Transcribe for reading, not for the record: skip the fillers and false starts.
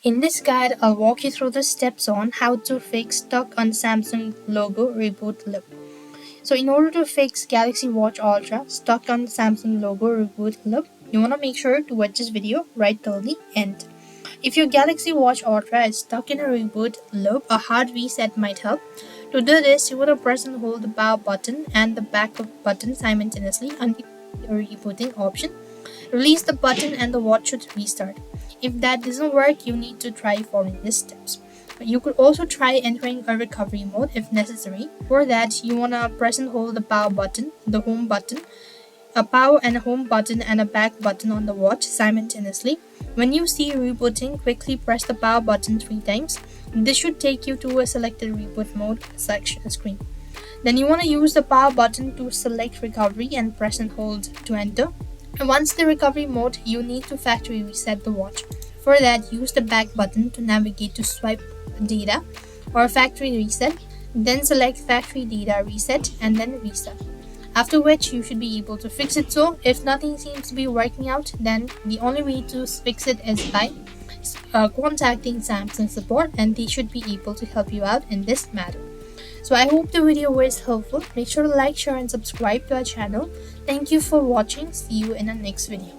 In this guide, I'll walk you through the steps on how to fix stuck on Samsung logo reboot loop. So in order to fix Galaxy Watch Ultra stuck on Samsung logo reboot loop, you want to make sure to watch this video right till the end. If your Galaxy Watch Ultra is stuck in a reboot loop, a hard reset might help. To do this, you want to press and hold the power button and the back button simultaneously until the rebooting option. Release the button and the watch should restart. If that doesn't work, you need to try following these steps. You could also try entering a recovery mode if necessary. For that, you want to press and hold the power button, the home button, a power and a home button and a back button on the watch simultaneously. When you see rebooting, quickly press the power button 3 times. This should take you to a selected reboot mode section screen. Then you want to use the power button to select recovery and press and hold to enter. And once the recovery mode, you need to factory reset the watch. For that, use the back button to navigate to swipe data or factory reset. Then select factory data reset and then reset. After which, you should be able to fix it. So if nothing seems to be working out, then the only way to fix it is by contacting Samsung support, and they should be able to help you out in this matter. So I hope the video was helpful. Make sure to like, share and subscribe to our channel. Thank you for watching. See you in the next video.